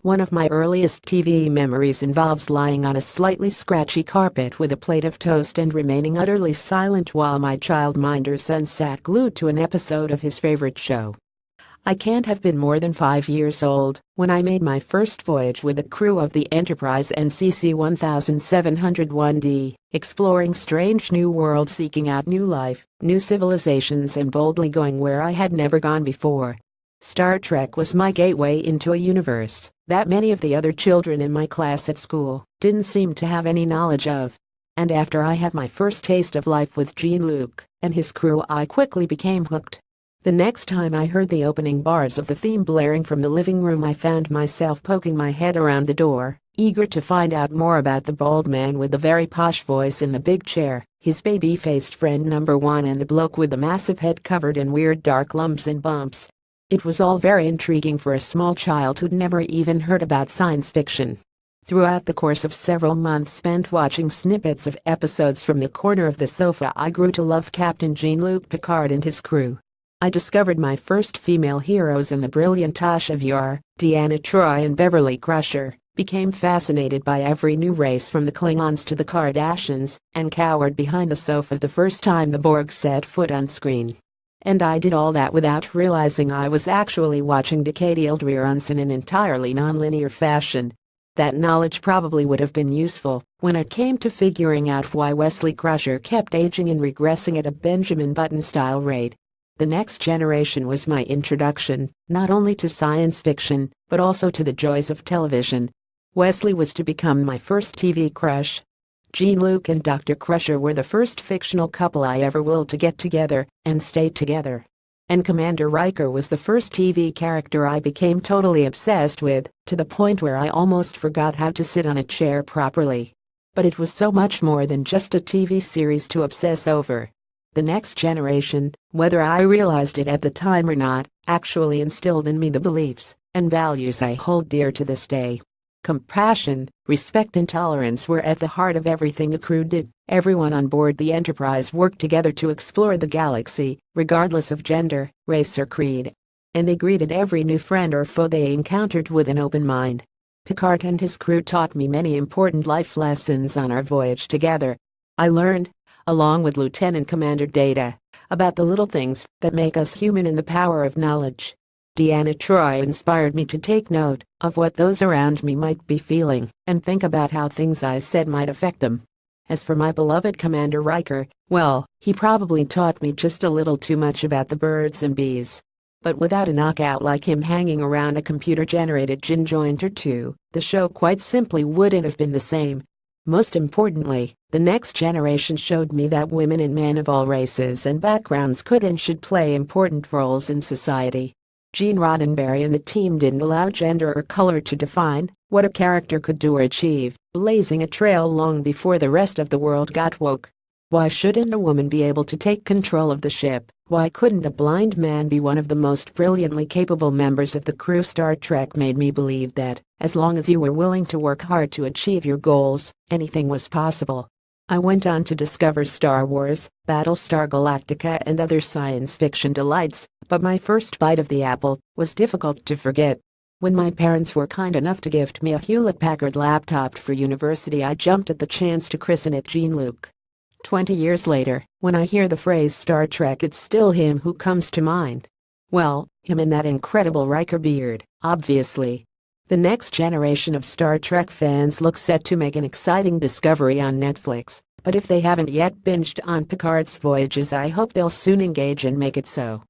One of my earliest TV memories involves lying on a slightly scratchy carpet with a plate of toast and remaining utterly silent while my childminder son sat glued to an episode of his favorite show. I can't have been more than 5 years old when I made my first voyage with the crew of the Enterprise NCC 1701D, exploring strange new worlds, seeking out new life, new civilizations, and boldly going where I had never gone before. Star Trek was my gateway into a universe that many of the other children in my class at school didn't seem to have any knowledge of. And after I had my first taste of life with Jean-Luc and his crew, I quickly became hooked. The next time I heard the opening bars of the theme blaring from the living room, I found myself poking my head around the door, eager to find out more about the bald man with the very posh voice in the big chair, his baby-faced friend number one, and the bloke with the massive head covered in weird dark lumps and bumps. It was all very intriguing for a small child who'd never even heard about science fiction. Throughout the course of several months spent watching snippets of episodes from the corner of the sofa, I grew to love Captain Jean-Luc Picard and his crew. I discovered my first female heroes in the brilliant Tasha Yar, Deanna Troi, and Beverly Crusher, became fascinated by every new race from the Klingons to the Kardashians, and cowered behind the sofa the first time the Borg set foot on screen. And I did all that without realizing I was actually watching decadal reruns in an entirely non-linear fashion. That knowledge probably would have been useful when it came to figuring out why Wesley Crusher kept aging and regressing at a Benjamin Button-style rate. The Next Generation was my introduction, not only to science fiction, but also to the joys of television. Wesley was to become my first TV crush. Jean-Luc and Dr. Crusher were the first fictional couple I ever willed to get together and stay together. And Commander Riker was the first TV character I became totally obsessed with, to the point where I almost forgot how to sit on a chair properly. But it was so much more than just a TV series to obsess over. The Next Generation, whether I realized it at the time or not, actually instilled in me the beliefs and values I hold dear to this day. Compassion, respect, and tolerance were at the heart of everything the crew did. Everyone on board the Enterprise worked together to explore the galaxy, regardless of gender, race, or creed. And they greeted every new friend or foe they encountered with an open mind. Picard and his crew taught me many important life lessons on our voyage together. I learned, along with Lieutenant Commander Data, about the little things that make us human and the power of knowledge. Deanna Troi inspired me to take note of what those around me might be feeling and think about how things I said might affect them. As for my beloved Commander Riker, well, he probably taught me just a little too much about the birds and bees. But without a knockout like him hanging around a computer-generated gin joint or two, the show quite simply wouldn't have been the same. Most importantly, The Next Generation showed me that women and men of all races and backgrounds could and should play important roles in society. Gene Roddenberry and the team didn't allow gender or color to define what a character could do or achieve, blazing a trail long before the rest of the world got woke. Why shouldn't a woman be able to take control of the ship? Why couldn't a blind man be one of the most brilliantly capable members of the crew? Star Trek made me believe that, as long as you were willing to work hard to achieve your goals, anything was possible. I went on to discover Star Wars, Battlestar Galactica, and other science fiction delights, but my first bite of the apple was difficult to forget. When my parents were kind enough to gift me a Hewlett-Packard laptop for university, I jumped at the chance to christen it Jean-Luc. 20 years later, when I hear the phrase Star Trek, it's still him who comes to mind. Well, him and that incredible Riker beard, obviously. The next generation of Star Trek fans look set to make an exciting discovery on Netflix, but if they haven't yet binged on Picard's voyages, I hope they'll soon engage and make it so.